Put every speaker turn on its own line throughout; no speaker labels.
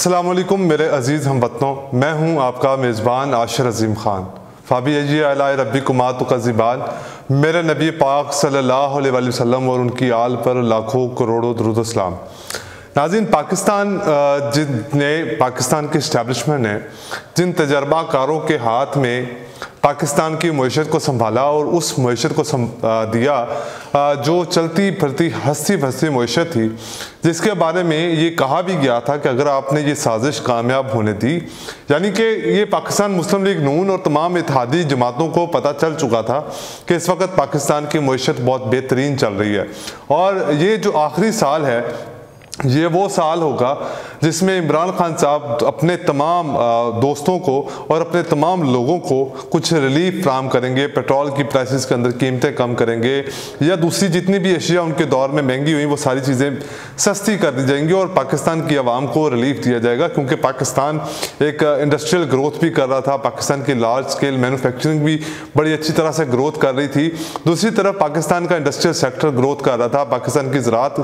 अस्सलाम वालेकुम मेरे अज़ीज़ हमवतनों, मैं हूँ आपका मेज़बान आशिर अज़ीम ख़ान। फ़ाबी अला रब्बी कुमात कज़िबान। मेरे नबी पाक सल्लल्लाहु अलैहि वसल्लम और उनकी आल पर लाखों करोड़ों दुरूद सलाम। नाज़रीन, पाकिस्तान की इस्टेब्लिशमेंट ने जिन तजर्बाकारों के हाथ में पाकिस्तान की मईशत को संभाला और उस मईशत को दिया जो चलती फिरती हंसती फंसती मईशत थी, जिसके बारे में ये कहा भी गया था कि अगर आपने ये साजिश कामयाब होने दी, यानी कि ये पाकिस्तान मुस्लिम लीग नून और तमाम इत्तेहादी जमातों को पता चल चुका था कि इस वक्त पाकिस्तान की मईशत बहुत बेहतरीन चल रही है और ये जो आखिरी साल है ये वो साल होगा जिसमें इमरान खान साहब अपने तमाम दोस्तों को और अपने तमाम लोगों को कुछ रिलीफ फ्राहम करेंगे, पेट्रोल की प्राइसेस के अंदर कीमतें कम करेंगे या दूसरी जितनी भी अशिया उनके दौर में महंगी हुई वो सारी चीज़ें सस्ती कर दी जाएंगी और पाकिस्तान की आवाम को रिलीफ दिया जाएगा, क्योंकि पाकिस्तान एक इंडस्ट्रियल ग्रोथ भी कर रहा था। पाकिस्तान की लार्ज स्केल मैन्युफैक्चरिंग भी बड़ी अच्छी तरह से ग्रोथ कर रही थी। दूसरी तरफ पाकिस्तान का इंडस्ट्रियल सेक्टर ग्रोथ कर रहा था, पाकिस्तान की ज़राअत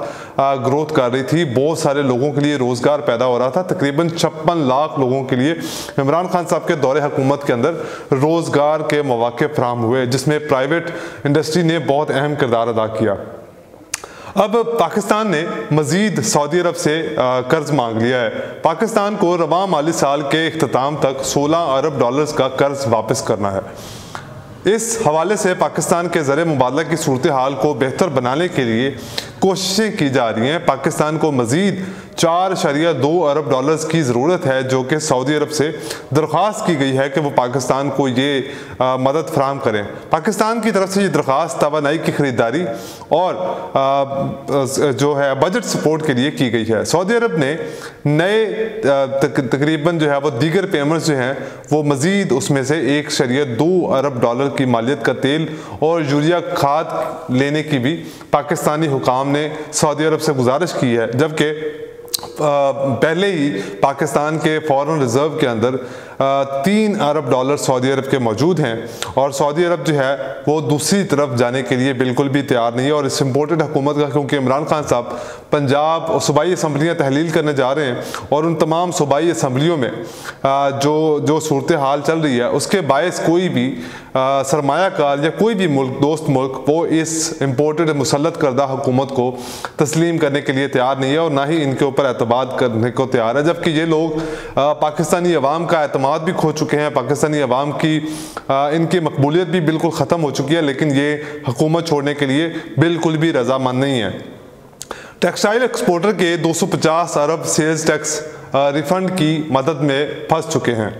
ग्रोथ कर रही थी, बहुत सारे लोगों के लिए रोजगार पैदा हो रहा था। तकरीबन 56 लाख लोगों के लिए इमरान खान साहब के दौरे हुकूमत के अंदर रोजगार के मौके फराहम हुए, जिसमें प्राइवेट इंडस्ट्री ने बहुत अहम किरदार अदा किया। अब पाकिस्तान ने मजीद सऊदी अरब से कर्ज मांग लिया है। पाकिस्तान को रवां माली साल के इख्तिताम तक 16 अरब डॉलर्स का कर्ज वापस करना है। इस हवाले से पाकिस्तान के ज़र मुबादला की सूरत हाल को बेहतर बनाने के लिए कोशिशें की जा रही हैं। पाकिस्तान को मज़ीद 4.2 अरब डॉलर्स की ज़रूरत है, जो कि सऊदी अरब से दरख्वास्त की गई है कि वो पाकिस्तान को ये मदद फराहम करें। पाकिस्तान की तरफ से ये दरख्वास्त तवानाई की ख़रीदारी और जो है बजट सपोर्ट के लिए की गई है। सऊदी अरब ने नए तकरीबन जो है वो दीगर पेमेंट्स जो हैं वो मज़ीद उसमें से 1.2 अरब डॉलर की मालियत का तेल और यूरिया खाद लेने की भी पाकिस्तानी हुकाम ने सऊदी अरब से गुजारिश की है, जबकि पहले ही पाकिस्तान के फॉरेन रिजर्व के अंदर 3 अरब डॉलर सऊदी अरब के मौजूद हैं और सऊदी अरब जो है वो दूसरी तरफ जाने के लिए बिल्कुल भी तैयार नहीं है। और इस इम्पोर्टेड हुकूमत का, क्योंकि इमरान खान साहब पंजाब सूबाई असम्बलियाँ तहलील करने जा रहे हैं और उन तमाम सूबाई असम्बलियों में जो सूरत हाल चल रही है उसके बायस कोई भी सरमायाकार या कोई भी दोस्त मुल्क वो इस इम्पोर्टेड मुसल्लत करदा हुकूमत को तस्लीम करने के लिए तैयार नहीं है और ना ही इनके ऊपर एतमाद करने को तैयार है, जबकि ये लोग पाकिस्तानी अवाम का एतमाद भी खो चुके हैं। पाकिस्तानी अवाम की इनकी मकबूलियत भी बिल्कुल ख़त्म हो चुकी है, लेकिन ये हुकूमत छोड़ने के लिए बिल्कुल भी रजामंद नहीं है। टेक्सटाइल एक्सपोर्टर के 250 अरब सेल्स टैक्स रिफंड की मदद में फंस चुके हैं।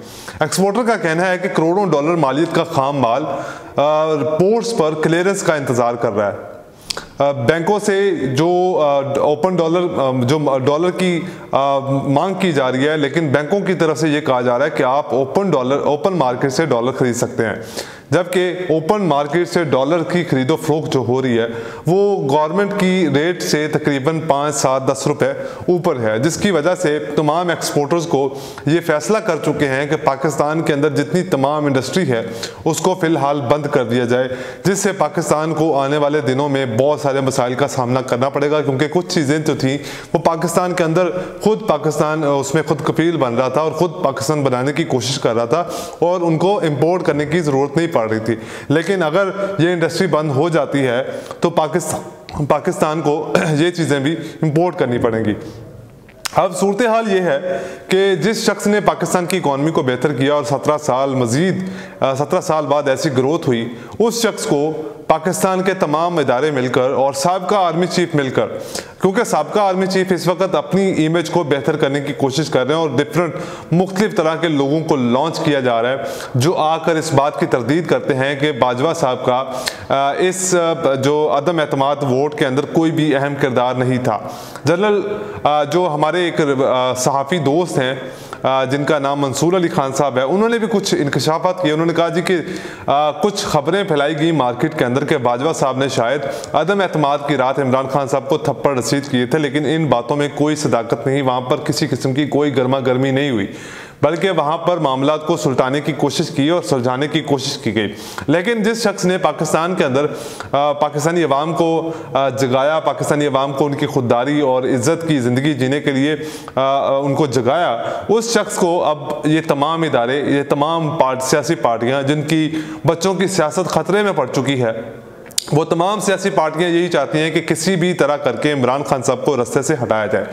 एक्सपोर्टर का कहना है कि करोड़ों डॉलर मालियत का खाम माल पोर्ट्स पर क्लियरेंस का इंतज़ार कर रहा है। बैंकों से जो ओपन डॉलर की मांग की जा रही है, लेकिन बैंकों की तरफ से ये कहा जा रहा है कि आप ओपन मार्केट से डॉलर खरीद सकते हैं, जबकि ओपन मार्केट से डॉलर की खरीदो फरोख्त जो हो रही है वो गवर्नमेंट की रेट से तकरीबन 5, 7, 10 रुपए ऊपर है, जिसकी वजह से तमाम एक्सपोर्टर्स को ये फैसला कर चुके हैं कि पाकिस्तान के अंदर जितनी तमाम इंडस्ट्री है उसको फ़िलहाल बंद कर दिया जाए, जिससे पाकिस्तान को आने वाले दिनों में बहुत सारे मसाइल का सामना करना पड़ेगा। क्योंकि कुछ चीज़ें जो थी वो पाकिस्तान के अंदर पाकिस्तान उसमें खुद कफील बन रहा था और ख़ुद पाकिस्तान बनाने की कोशिश कर रहा था और उनको इम्पोर्ट करने की ज़रूरत नहीं पड़ रही थी। लेकिन अगर ये इंडस्ट्री बंद हो जाती है तो पाकिस्तान को ये चीज़ें भी इंपोर्ट करनी पड़ेंगी। अब सूरत हाल ये है कि जिस शख्स ने पाकिस्तान की इकॉनमी को बेहतर किया और 17 साल बाद ऐसी ग्रोथ हुई, उस शख्स को पाकिस्तान के तमाम इदारे मिलकर और साबिका आर्मी चीफ मिलकर, क्योंकि साबिका आर्मी चीफ इस वक्त अपनी इमेज को बेहतर करने की कोशिश कर रहे हैं और डिफरेंट मुख्तलिफ तरह के लोगों को लॉन्च किया जा रहा है जो आकर इस बात की तरदीद करते हैं कि बाजवा साहब का इस जो अदम एतमाद वोट के अंदर कोई भी अहम किरदार नहीं था। जनरल जो हमारे एक सहाफ़ी दोस्त हैं जिनका नाम मंसूर अली खान साहब है, उन्होंने भी कुछ इंकशाफात किए। उन्होंने कहा जी कि कुछ खबरें फैलाई गई मार्केट के अंदर के बाजवा साहब ने शायद अदम एतमाद की रात इमरान खान साहब को थप्पड़ रसीद किए थे, लेकिन इन बातों में कोई सदाकत नहीं, वहाँ पर किसी किस्म की कोई गर्मा गर्मी नहीं हुई। बल्कि वहाँ पर मामला को सुलटाने की कोशिश की और सुलझाने की कोशिश की गई। लेकिन जिस शख्स ने पाकिस्तान के अंदर पाकिस्तानी अवाम को जगाया, पाकिस्तानी अवाम को उनकी खुददारी और इज़्ज़त की ज़िंदगी जीने के लिए उनको जगाया, उस शख्स को अब ये तमाम इदारे, ये तमाम सियासी पार्टियाँ जिनकी बच्चों की सियासत ख़तरे में पड़ चुकी है, वो तमाम सियासी पार्टियां यही चाहती हैं कि किसी भी तरह करके इमरान खान साहब को रास्ते से हटाया जाए।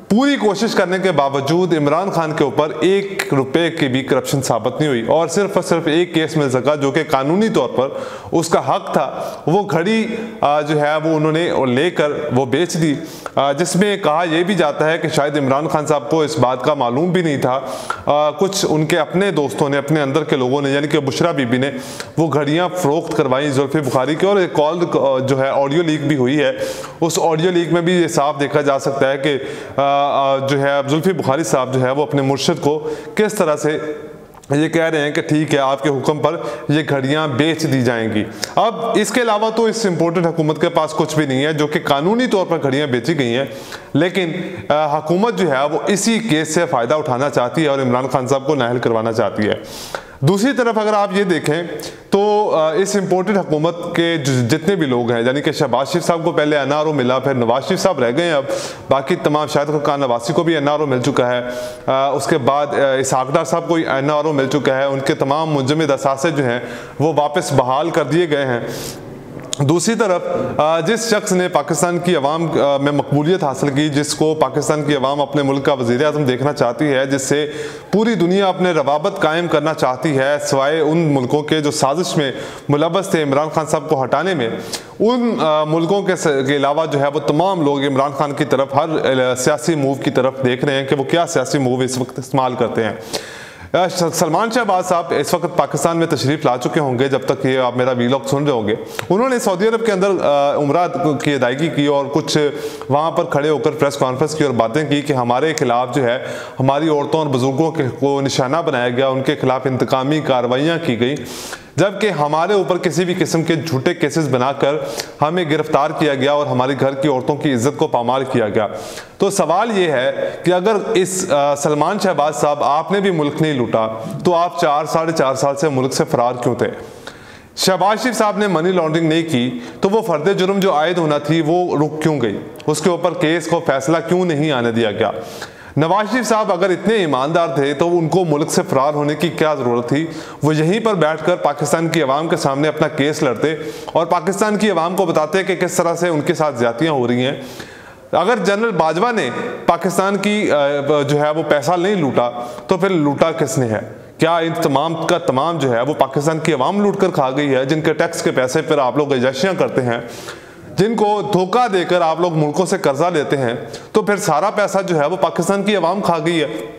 पूरी कोशिश करने के बावजूद इमरान खान के ऊपर 1 रुपए की भी करप्शन साबित नहीं हुई और सिर्फ एक केस मिल सका जो कि कानूनी तौर पर उसका हक था। वो घड़ी जो है वो उन्होंने लेकर वो बेच दी, जिसमें कहा यह भी जाता है कि शायद इमरान खान साहब को इस बात का मालूम भी नहीं था। कुछ उनके अपने दोस्तों ने, अपने अंदर के लोगों ने, यानी कि बुशरा बीबी ने वो घड़ियाँ फ़रोख्त करवाई जुल्फ़ी बुखारी की, और एक कॉल जो है ऑडियो लीक भी हुई है। उस ऑडियो लीक में भी ये साफ देखा जा सकता है कि जो है जुल्फ़ी बुखारी साहब जो है वो अपने मुर्शिद को किस तरह से ये कह रहे हैं कि ठीक है, आपके हुक्म पर ये घड़ियां बेच दी जाएंगी। अब इसके अलावा तो इस इम्पोर्टेंट हुकूमत के पास कुछ भी नहीं है जो कि कानूनी तौर पर घड़ियां बेची गई हैं, लेकिन हुकूमत जो है वो इसी केस से फ़ायदा उठाना चाहती है और इमरान खान साहब को नाअहल करवाना चाहती है। दूसरी तरफ अगर आप ये देखें तो इस इम्पोर्टेड हुकूमत के जितने भी लोग हैं, यानी कि शहबाज शरीफ साहब को पहले एनआरओ मिला, फिर नवाज शरीफ साहब रह गए हैं, अब बाकी तमाम, शाहिद खान नवासी को भी एनआरओ मिल चुका है, उसके बाद इसहाक डार साहब को एनआरओ मिल चुका है, उनके तमाम मुंजमद असासे जो हैं वो वापस बहाल कर दिए गए हैं। दूसरी तरफ जिस शख्स ने पाकिस्तान की अवाम में मकबूलियत हासिल की, जिसको पाकिस्तान की अवाम अपने मुल्क का वज़ीर आज़म देखना चाहती है, जिससे पूरी दुनिया अपने रवाबत कायम करना चाहती है, सिवाय उन मुल्कों के जो साजिश में मुलव्वस थे इमरान खान साहब को हटाने में, उन मुल्कों के अलावा जो है वो तमाम लोग इमरान खान की तरफ, हर सियासी मूव की तरफ देख रहे हैं कि वो क्या सियासी मूव इस वक्त इस्तेमाल करते हैं। सलमान शहबाज साहब इस वक्त पाकिस्तान में तशरीफ़ ला चुके होंगे, जब तक ये आप मेरा वीलॉग सुन रहे होंगे। उन्होंने सऊदी अरब के अंदर उम्रा की अदायगी की और कुछ वहाँ पर खड़े होकर प्रेस कॉन्फ्रेंस की और बातें की कि हमारे खिलाफ जो है, हमारी औरतों और बुजुर्गों को निशाना बनाया गया, उनके खिलाफ इंतकामी कार्रवाइयाँ की गई, जबकि हमारे ऊपर किसी भी किस्म के झूठे केसेस बनाकर हमें गिरफ्तार किया गया और हमारे घर की औरतों की इज्जत को पामाल किया गया। तो सवाल ये है कि अगर इस सलमान शहबाज साहब आपने भी मुल्क नहीं लूटा तो आप 4-4.5 साल से मुल्क से फरार क्यों थे? शहबाज शरीफ साहब ने मनी लॉन्ड्रिंग नहीं की तो वो फर्द जुर्म जो आयद होना थी वो रुक क्यों गई? उसके ऊपर केस को फैसला क्यों नहीं आने दिया गया? नवाज शरीफ साहब अगर इतने ईमानदार थे तो उनको मुल्क से फरार होने की क्या ज़रूरत थी? वो यहीं पर बैठकर पाकिस्तान की आवाम के सामने अपना केस लड़ते और पाकिस्तान की आवाम को बताते कि किस तरह से उनके साथ ज़्यादतियाँ हो रही हैं। अगर जनरल बाजवा ने पाकिस्तान की जो है वो पैसा नहीं लूटा तो फिर लूटा किसने है? क्या इन तमाम का तमाम जो है वो पाकिस्तान की आवाम लूट कर खा गई है, जिनके टैक्स के पैसे पर आप लोग एजेंसियाँ करते हैं, जिनको धोखा देकर आप लोग मुल्कों से कर्जा लेते हैं, तो फिर सारा पैसा जो है वो पाकिस्तान की आवाम खा गई है।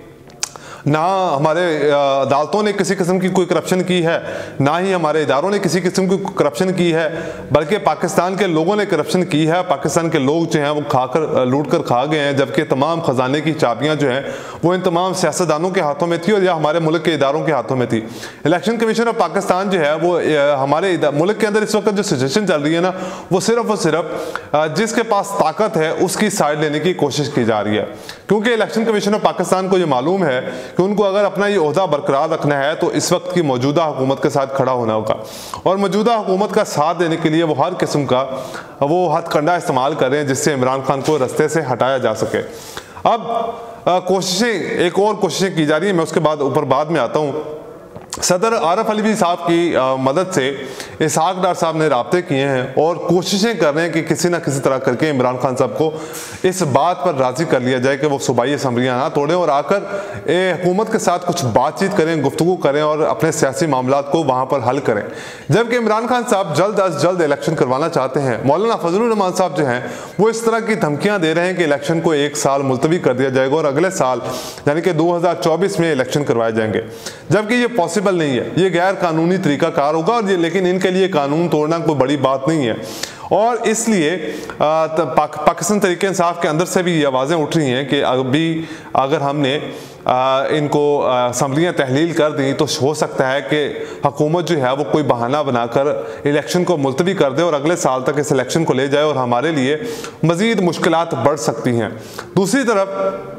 ना हमारे अदालतों ने किसी किस्म की कोई करप्शन की है, ना ही हमारे इदारों ने किसी किस्म की करप्शन की है, बल्कि पाकिस्तान के लोगों ने करप्शन की है। पाकिस्तान के लोग जो हैं वो खाकर लूट कर खा गए हैं, जबकि तमाम ख़जाने की चाबियां जो हैं वो इन तमाम सियासतदानों के हाथों में थी और या हमारे मुल्क के इदारों के हाथों में थी। इलेक्शन कमीशन ऑफ पाकिस्तान जो है वो हमारे मुल्क के अंदर इस वक्त जो सिचुएशन चल रही है ना, वो सिर्फ जिसके पास ताकत है उसकी साइड लेने की कोशिश की जा रही है, क्योंकि इलेक्शन कमीशन ऑफ पाकिस्तान को ये मालूम है कि उनको अगर अपना ये ओहदा बरकरार रखना है तो इस वक्त की मौजूदा हुकूमत के साथ खड़ा होना होगा, और मौजूदा हुकूमत का साथ देने के लिए वो हर किस्म का वो हथकंडा इस्तेमाल कर रहे हैं जिससे इमरान खान को रास्ते से हटाया जा सके। अब एक और कोशिशें की जा रही है, मैं उसके बाद में आता हूँ। सदर आरफ अलवी साहब की मदद से इसहाक डार साहब ने राब्ते किए हैं और कोशिशें कर रहे हैं कि किसी न किसी तरह करके इमरान खान साहब को इस बात पर राज़ी कर लिया जाए कि वो सूबाई असम्बलियाँ ना तोड़ें और आकर हुकूमत के साथ कुछ बातचीत करें, गुफ्तगू करें और अपने सियासी मामलात को वहाँ पर हल करें। जबकि इमरान खान साहब जल्द अज जल्द इलेक्शन करवाना चाहते हैं। मौलाना फजलुर रहमान साहब जो हैं वो इस तरह की धमकियाँ दे रहे हैं कि इलेक्शन को 1 साल मुलतवी कर दिया जाएगा और अगले साल यानी कि 2024 में इलेक्शन करवाए जाएंगे, जबकि ये पॉसिबल नहीं है, ये गैर कानूनी तरीकाकार होगा और ये, लेकिन इनके लिए कानून तोड़ना कोई बड़ी बात नहीं है। और इसलिए पाकिस्तान तरीके इंसाफ के अंदर से भी ये आवाज़ें उठ रही हैं कि अभी अगर हमने इनको असम्बलियाँ तहलील कर दी तो हो सकता है कि हुकूमत जो है वो कोई बहाना बनाकर इलेक्शन को मुलतवी कर दे और अगले साल तक इस इलेक्शन को ले जाए और हमारे लिए मज़ीद मुश्किलात बढ़ सकती हैं। दूसरी तरफ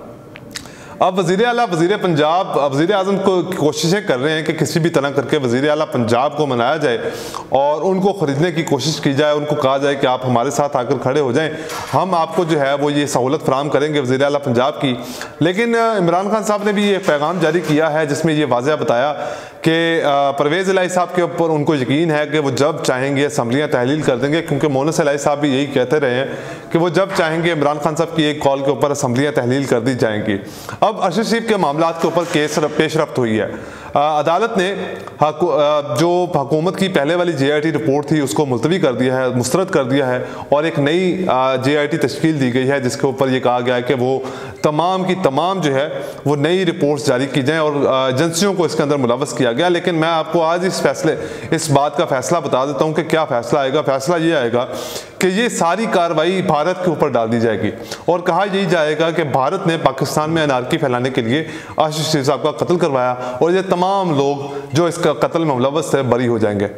अब वज़ीर आला वज़ीर पंजाब वज़ीर आज़म को कोशिशें कर रहे हैं कि किसी भी तरह करके वज़ीर आला पंजाब को मनाया जाए और उनको ख़रीदने की कोशिश की जाए, उनको कहा जाए कि आप हमारे साथ आकर खड़े हो जाएं, हम आपको जो है वो ये सहूलत फराहम करेंगे वज़ीर आला पंजाब की। लेकिन इमरान खान साहब ने भी ये पैगाम जारी किया है जिसमें ये वाज़ह बताया कि परवेज़ इलाही साहब के ऊपर उनको यकीन है कि वो जब चाहेंगे असम्बलियाँ तहलील कर देंगे, क्योंकि मोनस इलाही साहब भी यही कहते रहे हैं कि वो जब चाहेंगे इमरान खान साहब की एक कॉल के ऊपर असम्बलियाँ तहलील कर दी जाएंगी। अब अरशद शरीफ के मामला के ऊपर केस पेशरफ्त हुई है। अदालत ने जो हुकूमत की पहले वाली JIT रिपोर्ट थी उसको मुलतवी कर दिया है, मुस्तरद कर दिया है और एक नई JIT तश्कील दी गई है जिसके ऊपर ये कहा गया है कि वो तमाम की तमाम जो है वो नई रिपोर्ट्स जारी की जाएं और एजेंसियों को इसके अंदर मुलव्वस किया गया। लेकिन मैं आपको आज इस बात का फैसला बता देता हूँ कि क्या फ़ैसला आएगा। फैसला ये आएगा कि ये सारी कार्रवाई भारत के ऊपर डाल दी जाएगी और कहा यही जाएगा कि भारत ने पाकिस्तान में अनारकी फैलाने के लिए अरशद शरीफ साहब का कत्ल करवाया और ये तमाम लोग जो इसका कत्ल में मुलव्वस थे बरी हो जाएंगे।